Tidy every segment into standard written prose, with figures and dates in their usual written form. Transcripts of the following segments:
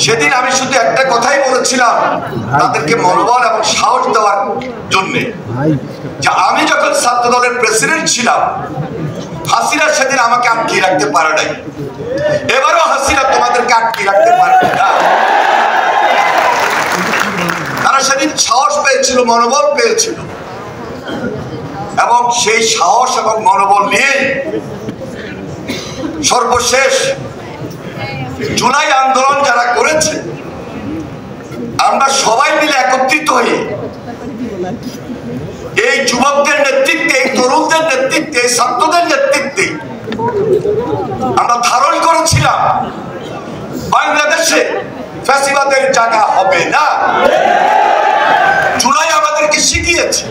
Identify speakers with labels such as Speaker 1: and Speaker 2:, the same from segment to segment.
Speaker 1: সেদিন আমি শুধু একটা কথাই বলেছিলাম তাদেরকে মনোবল এবং সাহস দেওয়ার জন্যে, যে আমি যখন ছাত্র দলের প্রেসিডেন্ট ছিলাম হাসিনা সেদিন আমাকে আটকে রাখতে পারে নাই, এবারও হাসিনা তোমাদেরকে আটকে রাখতে পারবে না। তারা সেদিন সাহস পেয়েছিল, মনোবল পেয়েছিল, এবং সেই সাহস এবং মনোবল নিয়ে সর্বশেষ জুলাই আন্দোলন যারা করেছে আমরা সবাই মিলে একত্রিত হয়ে এই যুবকদের নেতৃত্বে, এই তরুণদের নেতৃত্বে, এই ছাত্রদের নেতৃত্বে আমরা ধারণ করেছিলাম বাংলাদেশে ফ্যাসিবাদের জায়গা হবে না। জুলাই আমাদেরকে শিখিয়েছে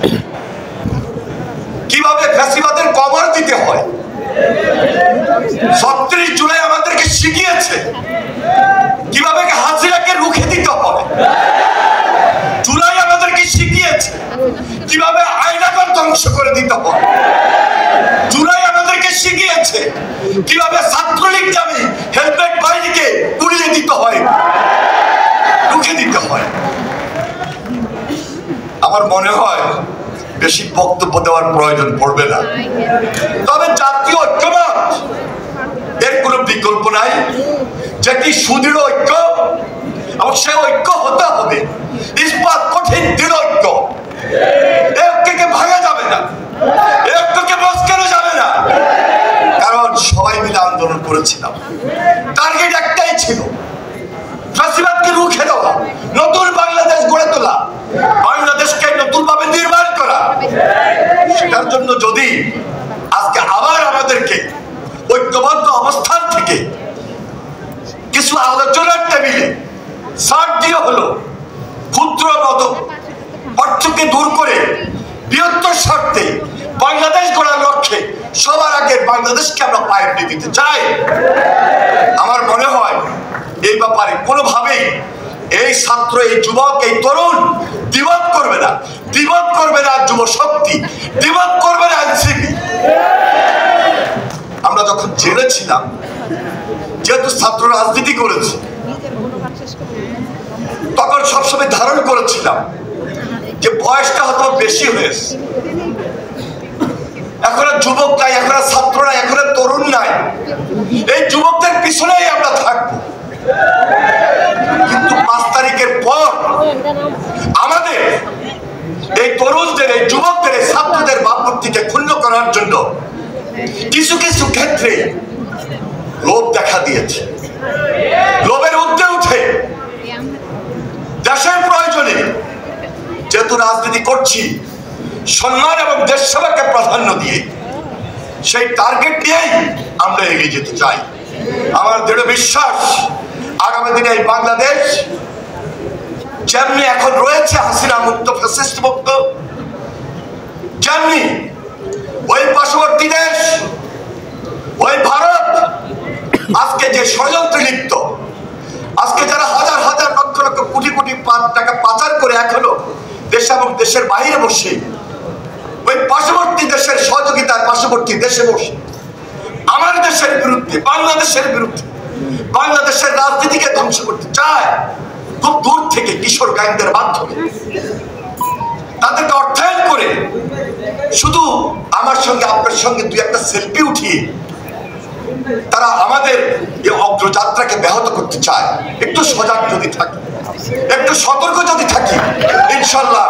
Speaker 1: কিভাবে ফ্যাসিবাদের কবর দিতে হয়। ৩৬ জুলাই আমাদেরকে শিখিয়েছে কিভাবে হাসিনাকে রুখে দিতে হয়। জুলাই আমাদেরকে শিখিয়েছে কিভাবে আয়নাঘর ধ্বংস করে দিতে হয়। জুলাই আমাদেরকে শিখিয়েছে কিভাবে ছাত্রলীগ নামে হেলমেট বাহিনীকে উড়িয়ে দিতে হয়, রুখে দিতে হয়। আমার মনে হয় বেশি বক্তব্য দেওয়ার প্রয়োজন পড়বে না, তবে জাতীয় ঐক্যমত এর কোনো বিকল্প নাই, যেটি সুদৃঢ় ঐক্য, এবং সে ঐক্য হতে হবে ইস্পাত কঠিন দৃঢ় ঐক্য। এই ঐক্যকে ভাঙা যাবে না, এই ঐক্যকে মস্কানো যাবে না, কারণ সবাই মিলে আন্দোলন করেছিলাম। টার্গেট একটাই ছিল, ফ্যাসিবাদকে রুখে দেওয়া, নতুন বাংলাদেশ গড়ে তোলা, বাংলাদেশকে নতুনভাবে নির্মাণ করা। সেটার জন্য যদি আজকে আবার আমাদেরকে ঐক্যবদ্ধ অবস্থান থেকে কিছু আলোচনার টেবিলে ছাড় দিয়ে হলো ক্ষুদ্র মত অর্থকে দূর করে বৃহত্তর স্বার্থে বাংলাদেশ গড়ার লক্ষ্যে সবার আগে বাংলাদেশকে আমরা প্রায়োরিটি দিতে চাই। আমার মনে হয় এই ব্যাপারে কোনোভাবেই এই ছাত্র, এই যুবক, এই তরুণ দ্বিমত করবে না, দ্বিমত করবে না যুব শক্তি, দ্বিমত করবে না এনসিপি। আমরা যখন জেলে ছিলাম, যেহেতু ছাত্র রাজনীতি করেছে, তখন সবসময় ধারণ করেছিলাম যে বয়সটা হয়তো বেশি হয়েছে, এখন আর যুবক নাই, এখন আর ছাত্র নাই, এখন আর তরুণ নাই, এই যুবকদের পিছনেই আমরা থাকবো। কিন্তু 5 তারিখের পর আমাদের এই তরুণদের, এই যুবকদের, এই ছাত্রদের ভাবমূর্তিকে ক্ষুণ্ণ করার জন্য কিছু কিছু ক্ষেত্রে লোভ দেখা দিয়েছে। লোভের ঊর্ধ্বে উঠে দেশের প্রয়োজনে যেহেতু রাজনীতি করছি, সম্মান এবং দেশ সেবাকে প্রাধান্য দিয়ে সেই টার্গেট নিয়েই আমরা এগিয়ে যেতে চাই। আমার দৃঢ় বিশ্বাস আগামী দিনে এই বাংলাদেশ যেমনি এখন রয়েছে হাসিনা মুক্ত, ফ্যাসিস্ট মুক্ত, যেমনি ওই পার্শ্ববর্তী দেশ, ওই ভারত আজকে যে ষড়যন্ত্রে লিপ্ত, আজকে যারা হাজার হাজার লক্ষ লক্ষ কোটি কোটি টাকা পাচার করে এখনো দেশ এবং দেশের বাইরে বসে ওই পার্শ্ববর্তী দেশের সহযোগিতার পার্শ্ববর্তী দেশে বসে আমার দেশের বিরুদ্ধে, বাংলাদেশের বিরুদ্ধে, বাংলাদেশের রাজনীতিকে ধ্বংস করতে চায়, খুব দূর থেকে কিশোর গ্যাংদের মাধ্যমে তাদেরকে অর্থায়ন করে শুধু আমার সঙ্গে আপনার সঙ্গে দুই একটা সেলফি উঠিয়ে তারা আমাদের এই অগ্রযাত্রাকে ব্যাহত করতে চায়। একটু সজাগ যদি থাকি, একটু সতর্ক যদি থাকি, ইনশাল্লাহ